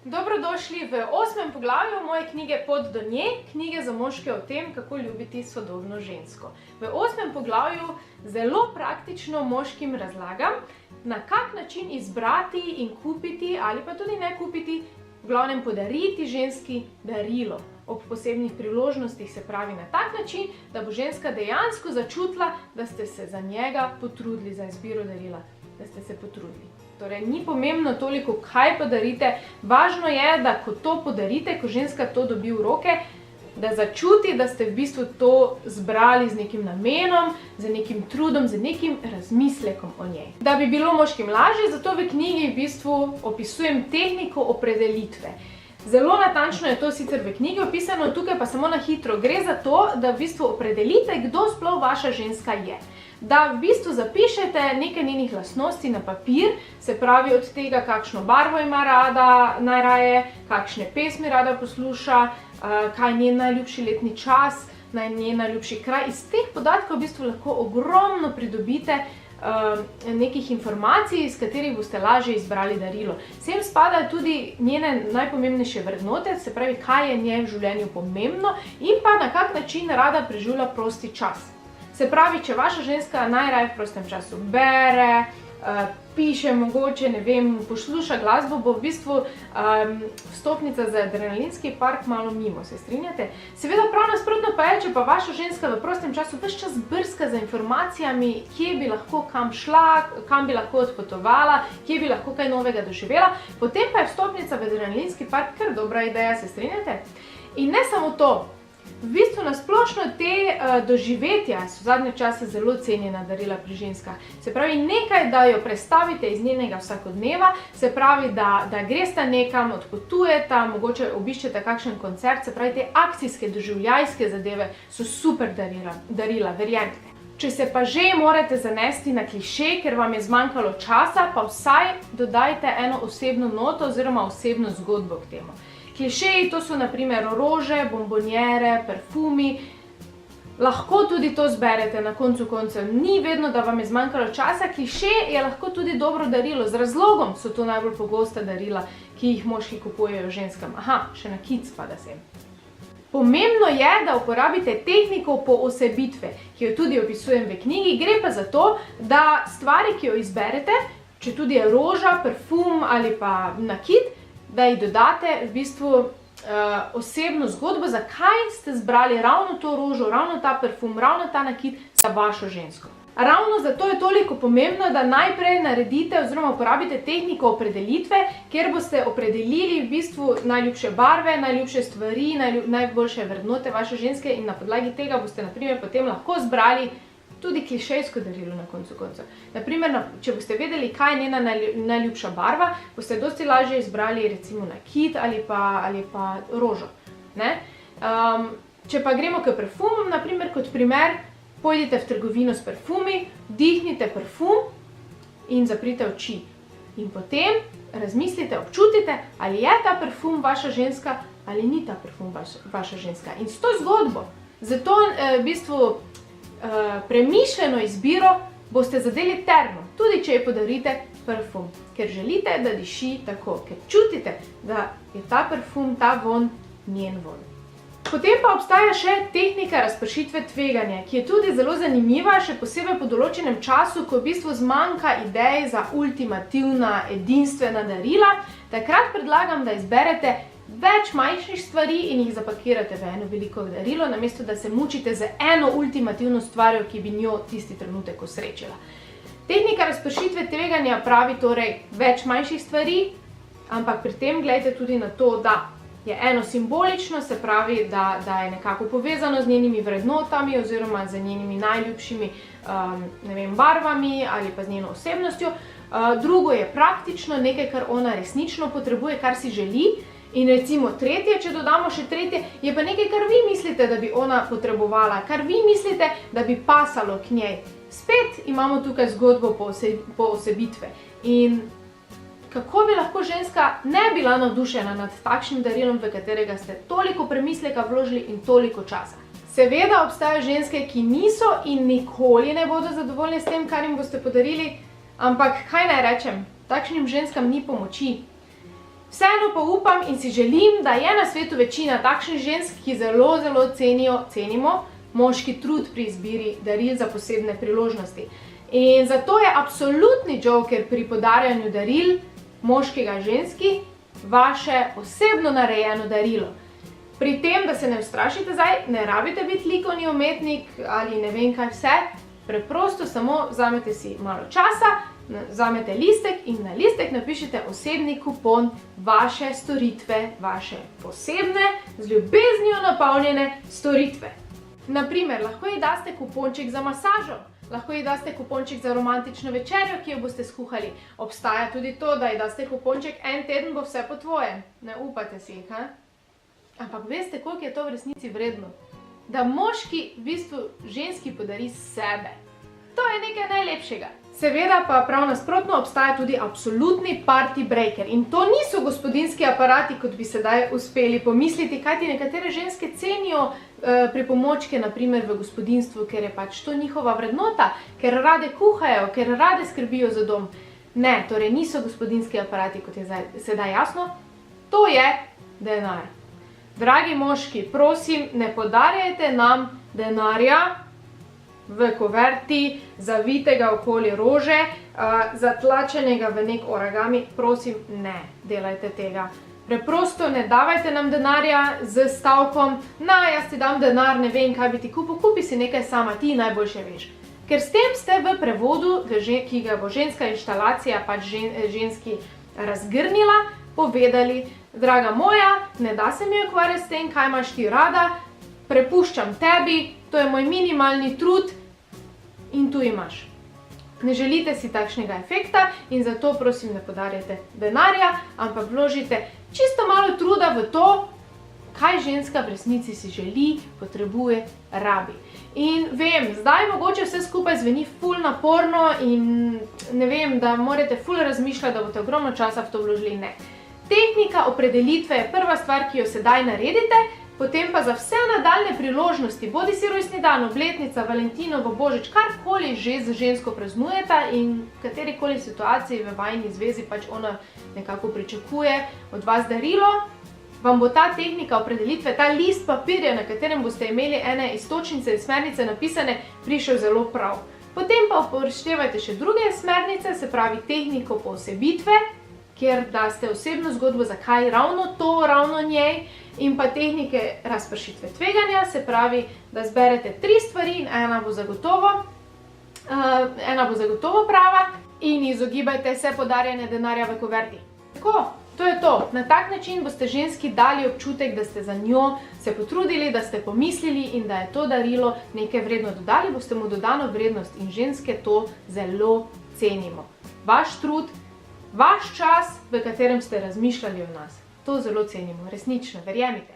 Dobrodošli v 8. poglavju moje knjige Pot do nje, knjige za moške o tem, kako ljubiti sodobno žensko. V 8. poglavju zelo praktično moškim razlagam, na kak način izbrati in kupiti ali pa tudi ne kupiti, v glavnem podariti ženski darilo. Ob posebnih priložnostih, se pravi na tak način, da bo ženska dejansko začutila, da ste se za njega potrudili, za izbiro darila, da ste se potrudili. Torej, ni pomembno toliko, kaj podarite, važno je, da ko to podarite, ko ženska to dobi v roke, da začuti, da ste v bistvu to zbrali z nekim namenom, z nekim trudom, z nekim razmislekom o njej. Da bi bilo moškim lažje, zato v knjigi v bistvu opisujem tehniko opredelitve. Zelo natančno je to sicer v knjigi opisano, tukaj pa samo na hitro. Gre za to, da v bistvu opredelite, kdo sploh vaša ženska je. Da v bistvu zapišete nekaj njenih lastnosti na papir, se pravi od tega, kakšno barvo ima rada najraje, kakšne pesmi rada posluša, kaj je njen najljubši letni čas, njen najljubši kraj. Iz teh podatkov v bistvu lahko ogromno pridobite nekih informacij, iz katerih boste lažje izbrali darilo. Sem spadajo tudi njene najpomembnejše vrednote, se pravi, kaj je njej v življenju pomembno in pa na kak način rada preživlja prosti čas. Se pravi, če vaša ženska najraje v prostem času bere, piše mogoče, ne vem, posluša glasbo, bo v bistvu vstopnica za adrenalinski park malo mimo, se strinjate? Seveda prav nasprotno pa je, če pa vaša ženska v prostem času ves čas brska za informacijami, kje bi lahko kam šla, kam bi lahko odpotovala, kje bi lahko kaj novega doživela, potem pa je vstopnica v adrenalinski park kar dobra ideja, se strinjate? In ne samo to. V bistvu nasplošno te doživetja so v zadnje čase zelo cenjena darila pri ženskah. Se pravi, nekaj, da jo prestavite iz njenega vsakodneva, se pravi, da greste nekam, odpotujete, mogoče obiščete kakšen koncert, se pravi, te akcijske, doživljajske zadeve so super darila, verjemite. Če se pa že morate zanesti na kliše, ker vam je zmanjkalo časa, pa vsaj dodajte eno osebno noto oziroma osebno zgodbo k temu. Klišeji, to so na primer rože, bombonjere, perfumi. Lahko tudi to zberete na koncu koncev. Ni vedno, da vam je zmanjkalo časa. Kliše je lahko tudi dobro darilo. Z razlogom so to najbolj pogosta darila, ki jih moški kupujejo ženskam. Aha, še nakit spada sem. Pomembno je, da uporabite tehniko poosebitve, ki jo tudi opisujem v knjigi. Gre pa za to, da stvari, ki jo izberete, če tudi je roža, perfum ali pa nakit, da ji dodate v bistvu osebno zgodbo, zakaj ste zbrali ravno to rožo, ravno ta perfum, ravno ta nakit za vašo žensko. Ravno zato je toliko pomembno, da najprej naredite oziroma uporabite tehniko opredelitve, kjer boste opredelili v bistvu najljubše barve, najljubše stvari, najboljše vrednote vaše ženske in na podlagi tega boste na primer potem lahko zbrali tudi klišejsko darilo na koncu koncev. Naprimer, če boste vedeli, kaj je njena najljubša barva, boste dosti lažje izbrali recimo nakit ali pa rožo. Če pa gremo k perfumom, naprimer kot primer, pojdite v trgovino s perfumi, vdihnite parfum in zaprite oči. In potem razmislite, občutite, ali je ta parfum vaša ženska ali ni ta parfum vaša ženska. In s to zgodbo, zato v bistvu premišljeno izbiro boste zadeli termo, tudi če ji podarite parfum, ker želite, da diši tako, ker čutite, da je ta parfum, ta vonj, njen vonj. Potem pa obstaja še tehnika razpršitve tveganja, ki je tudi zelo zanimiva, še posebej po določenem času, ko v bistvu zmanjka idej za ultimativna, edinstvena darila. Takrat predlagam, da izberete več manjših stvari in jih zapakirate v eno veliko darilo, namesto da se mučite z eno ultimativno stvarjo, ki bi njo tisti trenutek osrečila. Tehnika razpršitve tveganja pravi torej več manjših stvari, ampak pri tem gledajte tudi na to, da je eno simbolično, se pravi, da je nekako povezano z njenimi vrednotami oziroma z njenimi najljubšimi barvami ali pa z njeno osebnostjo. Drugo je praktično, nekaj, kar ona resnično potrebuje, kar si želi. In recimo tretje, če dodamo še tretje, je pa nekaj, kar vi mislite, da bi ona potrebovala, kar vi mislite, da bi pasalo k njej. Spet imamo tukaj zgodbo poosebitve. In kako bi lahko ženska ne bila navdušena nad takšnim darilom, v katerega ste toliko premisleka vložili in toliko časa. Seveda obstajajo ženske, ki niso in nikoli ne bodo zadovoljne s tem, kar jim boste podarili, ampak kaj naj rečem, takšnim ženskam ni pomoči. Vseeno pa upam in si želim, da je na svetu večina takšnih žensk, ki zelo, zelo cenimo moški trud pri izbiri daril za posebne priložnosti. In zato je absolutni joker pri podarjanju daril moškega ženski vaše osebno narejeno darilo. Pri tem, da se ne ustrašite zdaj, ne rabite biti likovni umetnik ali ne vem kaj vse, preprosto samo vzamete si malo časa, vzamete listek in na listek napišite osebni kupon vaše storitve, vaše posebne, z ljubeznijo napolnjene storitve. Naprimer, lahko ji daste kuponček za masažo, lahko ji daste kuponček za romantično večerjo, ki jo boste skuhali. Obstaja tudi to, da ji daste kuponček en teden bo vse po tvoje. Ne upate si jih, ha? Ampak veste, koliko je to v resnici vredno? Da moški v bistvu ženski podari sebe. To je nekaj najlepšega. Seveda pa prav nasprotno obstaja tudi absolutni party breaker. In to niso gospodinjski aparati, kot bi sedaj uspeli pomisliti, kajti nekatere ženske cenijo pripomočke, naprimer v gospodinjstvu, ker je pač to njihova vrednota, ker rade kuhajo, ker rade skrbijo za dom. Ne, torej niso gospodinjski aparati, kot je sedaj jasno. To je denar. Dragi moški, prosim, ne podarjajte nam denarja v kuverti, zavitega okoli rože, zatlačenega v nek origami. Prosim, ne delajte tega. Preprosto ne davajte nam denarja z stavkom, jaz ti dam denar, ne vem, kaj bi ti kupil, kupi si nekaj sama, ti najboljše veš. Ker s tem ste v prevodu, ki ga bo ženska inštalacija pač ženski razgrnila, povedali, draga moja, ne da se mi ukvarjati s tem, kaj imaš ti rada, prepuščam tebi, to je moj minimalni trud in tu imaš. Ne želite si takšnega efekta in zato prosim ne podarjate denarja, ampak vložite čisto malo truda v to, kaj ženska v resnici si želi, potrebuje, rabi. In vem, zdaj mogoče vse skupaj zveni ful naporno in ne vem, da morate ful razmišljati, da boste ogromno časa v to vložili. Ne. Tehnika opredelitve je prva stvar, ki jo sedaj naredite, potem pa za vse nadaljne priložnosti, bodi si rojstni dan, obletnica, Valentinovo, Božič, karkoli že z žensko praznujete in v katerikoli situaciji v vajini zvezi pač ona nekako pričakuje od vas darilo, vam bo ta tehnika opredelitve, ta list papirja, na katerem boste imeli ene iztočnice in smernice napisane, prišel zelo prav. Potem pa upoštevajte še druge smernice, se pravi tehniko poosebitve, kjer daste osebno zgodbo, zakaj ravno to, ravno njej, in pa tehnike razpršitve tveganja, se pravi, da zberete 3 stvari in ena bo zagotovo prava in izogibajte se podarjanja denarja v kuverti. Tako, to je to. Na tak način boste ženski dali občutek, da ste za njo se potrudili, da ste pomislili in da je to darilo nekaj vredno. Dodali boste mu dodano vrednost in ženske to zelo cenimo. Vaš trud, vaš čas, v katerem ste razmišljali o nas. To zelo cenimo, resnično, verjemite.